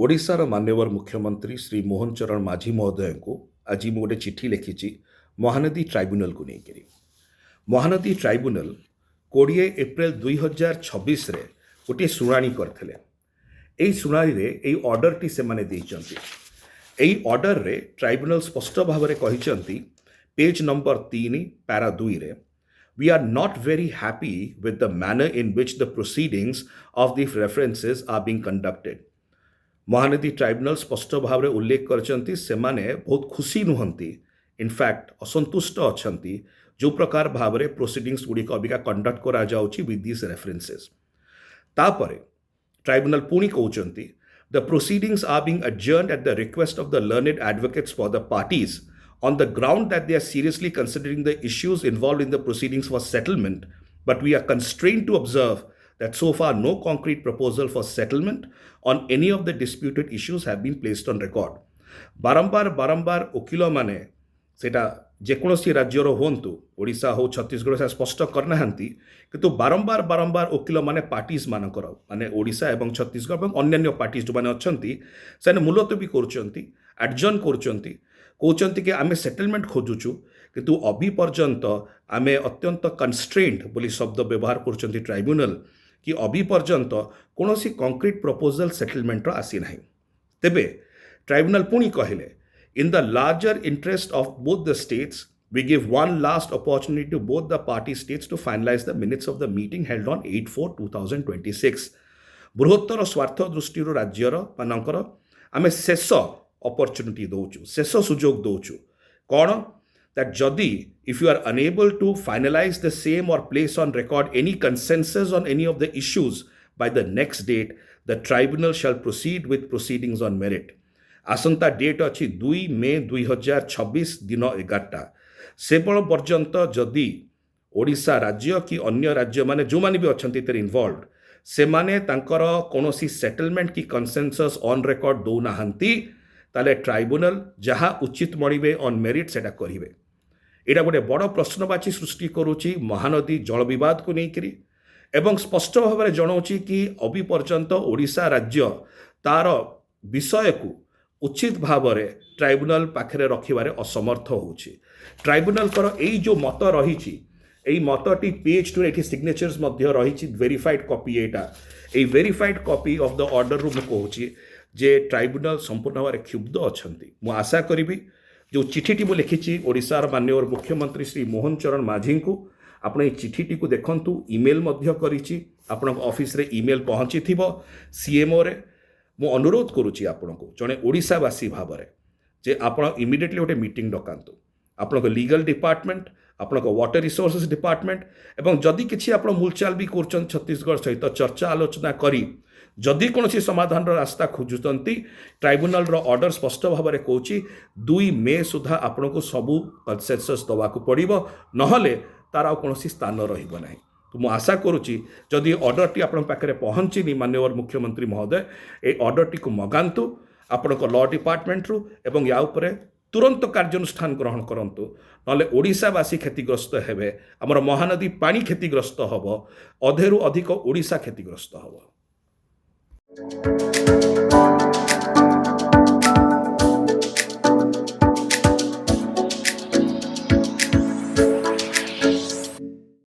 ओडिशार मान्यवर मुख्यमंत्री श्री मोहन चरण माझी महोदय को आज मु गोटे चिठी लिखी महानदी ट्राइब्यूनल को लेकर। महानदी ट्राइब्यूनल 20 एप्रिल 2026 रे गोटे शुणाणी करथिले। एई शुणाणी रे एई ऑर्डर टी से माने देइचंती। एई ऑर्डर रे ट्राइब्यूनल स्पष्ट भाव रे कहिचंती पेज नंबर 3 पैरा 2 रे we are not very happy with the manner in which the proceedings of the references are being conducted। Mahanadi tribunal स्पष्ट भाव में उल्लेख करचंती सेमाने बहुत खुशी नुहंती, इनफैक्ट असंतुष्ट अछंती जो प्रकार भाव में प्रोसीडिंग्स गुड़िक अबिका कंडक्ट करा जाउची विथ दिस रेफरेंसेस। तापरे ट्राइब्यूनल पुणी कहउचंती the proceedings are being adjourned at the request of the learned advocates for the parties on the ground that they are seriously considering the issues involved in the proceedings for settlement, but we are constrained to observe that so far no concrete proposal for settlement on any of the disputed issues have been placed on record। बारंबार वकिल माने सेटा जेकोसी राज्यर होंतु ओडिशा हो छत्तीसगढ़ से स्पष्ट करना किंतु बारंबार वकिल माने पार्टीज मानकर माने ओडिशा एवं छत्तीसगढ़ एवं अन्य पार्टीज जो माने अछंती से मुलतवी करुचंती, एडजर्न करुचंती, कहते कि आमे सेटलमेंट खोजुचु किंतु अभी पर्यंत आमे अत्यंत कन्स्ट्रेन्ड बोली शब्द व्यवहार करुचंती ट्राइब्यूनल कि अभी पर्यंत कौन सी कंक्रीट प्रपोजल सेटलमेंट आसी ना। तेबे ट्राइब्यूनल पुणी कहले in the larger interest of both the states we give one last opportunity to both the party states to finalise the minutes of the meeting held on 8/4/2026। बृहत्तर स्वार्थ दृष्टि राज्यर मानकर आमे शेष अपॉर्चुनिटी दौचु, शेष सुजोग दौचु कौन that jodi if you are unable to finalize the same or place on record any consensus on any of the issues by the next date, the tribunal shall proceed with proceedings on merit। आसंता date अच्छी 2 मे 2026 दिन 11टा से पर्यंत जदि ओडिशा राज्य कि अन्य राज्य माने जो माने भी अच्छंती तेरे इन्वॉल्व से माने तांकर कोनोसी सेटलमेंट की कंसेंसस ऑन रिकॉर्ड दौ नाहंती ताले ट्राइब्यूनल जहाँ उचित मणिबे ऑन मेरिट सेटा करिवे। एटा गोटे बड़ प्रश्नवाची सृष्टि करुच्ची महानदी जल बद को लेकर एवं स्पष्ट भाव में जनाऊँगी कि अभी पर्यंत ओडिशा राज्य तार विषय को उचित भाव में ट्राइब्यूनल पाखे रखिबारे असमर्थ होउछि। ट्राइब्यूनल यही जो मत रही मतटी पेज 2 एठी सिग्नेचर्स मध्य रही verified copy Etah verified copy of the order रु कहूँ जे ट्राइब्यूनल संपूर्ण भाव में क्षुब्ध अच्छा। मु आशा करी जो चिठीटी मु लिखी ओडिशार माननीय मुख्यमंत्री श्री मोहन चरण माझी को आपण ये चिठीटी को देखंतु, ईमेल मध्य करिछि आपण ऑफिस रे ईमेल पहुँची थिबो सीएमओ रे। मु अनुरोध करुछि आपण को जने ओडिशावासी भाव में जे आपण इमिडिएटली गोटे मीटिंग डकांतु आपण लीगल डिपार्टमेंट, आपण वाटर रिसोर्सेस डिपार्टमेंट एवं जदि किछि आपण मूलचाल भी कर छत्तीसगढ़ सहित चर्चा आलोचना करी जदि कौन समाधान रास्ता खोजुंट ट्राइब्यूनल ऑर्डर स्पष्ट भाव में कहूँ 2 मे सुधा आपन को सबू कंसेंसस दवाक पड़ो नहले तार कौन स्थान रहा। तो मुझे आशा करुच्ची जदि ऑर्डर टी आप पाखे पहुँचनी माननीय मुख्यमंत्री महोदय ये ऑर्डर टी को मगातु आपण लॉ डिपार्टमेंट रु एवं या उपरे तुरंत कार्यानुष्ठान ग्रहण करंतु नले ओडिशावासी क्षतिग्रस्त हेबे, आमर महानदी पानी क्षतिग्रस्त हब, अधेरु अधिक ओडिशा क्षतिग्रस्त हब।